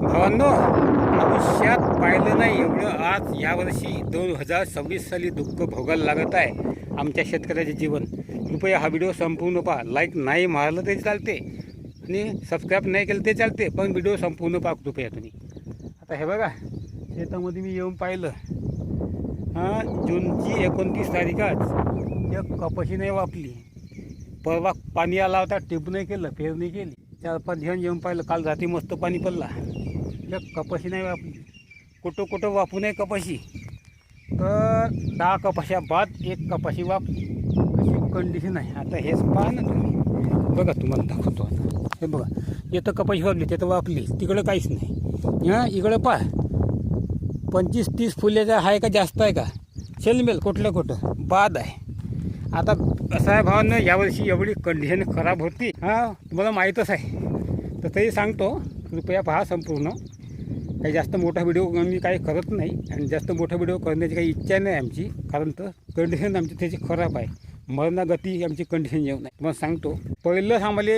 भावांनो, भविष्यात पाहिलं नाही एवढं आज यावर्षी 2026 साली दुःख भोगायला लागत आहे आमच्या शेतकऱ्याचे जीवन. कृपया हा व्हिडिओ संपूर्ण पहा. लाईक नाही मारलं तरी चालते आणि सबस्क्राईब नाही केलं ते चालते, पण व्हिडिओ संपूर्ण पहा कृपया तुम्ही. आता हे बघा, शेतामध्ये मी येऊन पाहिलं, जूनची 29 तारीखच एक कपाशी नाही वापली. परवा पाणी आला होता, टिप नाही केलं, पेरणी केली, 4-5 दिवस येऊन पाहिलं, काल रात्री मस्त पाणी पडला, एक कपाशी नाही वापली. कुठं कुठं वापू नये कपाशी, तर 10 कपाशा बाद 1 कपाशी वापली, अशी कंडिशन आहे. आता हेच पहा ना तुम्ही, बघा तुम्हाला दाखवतो. आता हे बघा, इथं कपाशी वापली, तिथं वापली, तिकडं काहीच नाही. इकडं पहा, 25-30 फुल्याचा आहे का जास्त आहे का, शेलमेल कुठलं कुठं बाद आहे. आता कसं आहे भावांनो, यावर्षी एवढी कंडिशन खराब होती, तुम्हाला माहीतच आहे, तर तरी सांगतो, कृपया पहा संपूर्ण. काही जास्त मोठा व्हिडिओ मी काही करत नाही आणि जास्त मोठा व्हिडिओ करण्याची काही इच्छा नाही आमची, कारण तर कंडिशन आमची त्याची खराब आहे. मरणागती आमची कंडिशन येऊ नाही. तुम्हाला सांगतो, पहिलंच आम्हाला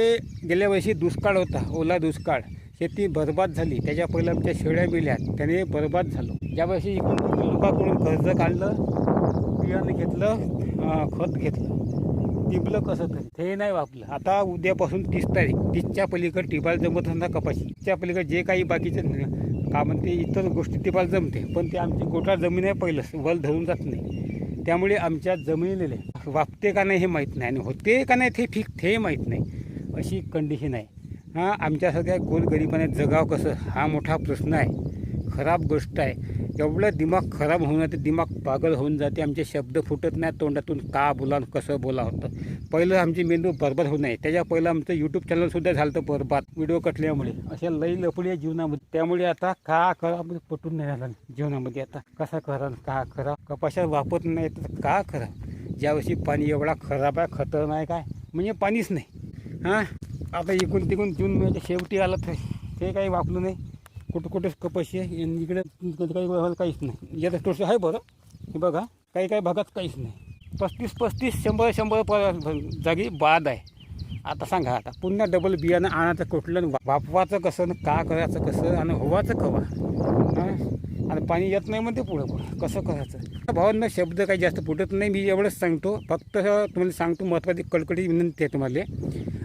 गेल्या वर्षी दुष्काळ होता, ओला दुष्काळ, शेती बरबाद झाली. त्याच्या पहिलं आमच्या शेळ्या मिळल्या, त्याने बरबाद झालो. यावर्षी इकडून लोकांकडून कर्ज काढलं, बियाणं घेतलं, खत घेतलं, टिपलं कसं तरी, ते नाही वापरलं. आता उद्यापासून 30 तारीख, 30च्या पलीकडे टिपायला जमत ना कपाशी. 30च्या पलीकडे जे काही बाकीचे का म्हणते इतर गोष्टी टिपायला जमते, पण ते आमची गोटा जमीन आहे, पहिलंच वल धरून जात नाही. त्यामुळे आमच्या जमिनीले वापते का नाही हे माहीत नाही, आणि होते का नाही ते फिक्स हे माहीत नाही, अशी कंडिशन आहे. आमच्यासारख्या गोरगरिबाने जगाव कसं, हा मोठा प्रश्न आहे. खराब गोष्ट आहे. एवढं दिमाग खराब होऊन जाते, दिमाग पागल होऊन जाते. आमचे शब्द फुटत नाही तोंडातून, का बोला कसं बोला होतं. पहिलं आमची मेंदू बरबाद होऊ नये, त्याच्या पहिलं आमचं यूट्यूब चॅनलसुद्धा झालं होतं बरबाद, व्हिडिओ कटल्यामुळे. अशा लई लपडी आहे जीवनामध्ये. त्यामुळे आता का करा पटून नाही झालं जीवनामध्ये. आता कसा करा का करा, कपाशा वापरत नाही तर का करा. ज्यावर्षी पाणी एवढा खराब आहे, खतरनाक काय म्हणजे पाणीच नाही. आता इकडून तिकडून जून महिन्याच्या शेवटी आला तर ते काही वापरलं नाही. कुठं कुठेच कपाशी आहे, इकडे काही काहीच नाही. याचं टोस आहे बरं, हे बघा, काही काही भागात काहीच नाही. 35-35, 100-100 जागी बाद आहे. आता सांगा, आता पुन्हा डबल बियाणं आणायचं कुठलं, वापवायचं कसं, का करायचं कसं, आणि होवाचं कवा, आणि पाणी येत नाही म्हणते पुढं कसं करायचं. भावांना शब्द काही जास्त फुटत नाही. मी एवढंच सांगतो, फक्त तुम्हाला सांगतो, महत्त्वाची कळकळी विनंती आहे तुम्हाला,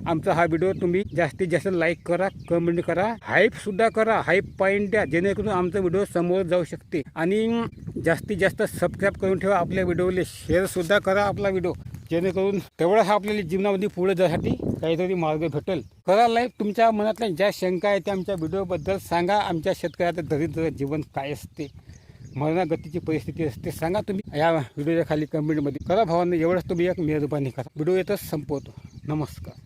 आमचा हा व्हिडिओ तुम्ही जास्तीत जास्त लाईक करा, कमेंट करा, हाईपसुद्धा करा, हाईप पॉईंट द्या, जेणेकरून आमचा व्हिडिओ समोर जाऊ शकते. आणि जास्तीत जास्त सबस्क्राईब करून ठेवा आपल्या व्हिडिओला, शेअरसुद्धा करा आपला व्हिडिओ, जेणेकरून तेवढाच आपल्याला जीवनामध्ये पुढे जाण्यासाठी काहीतरी मार्ग भेटेल. करा लाईक. तुमच्या मनातल्या ज्या शंका आहे त्या आमच्या व्हिडिओबद्दल सांगा. आमच्या शेतकऱ्याचं दरिद्र जीवन काय असते, मरणागतीची परिस्थिती असते, सांगा तुम्ही या व्हिडिओच्या खाली कमेंटमध्ये. करा भावांना, एवढंच तुम्ही एक मेहरबानी करा. व्हिडिओ येतच संपवतो. नमस्कार.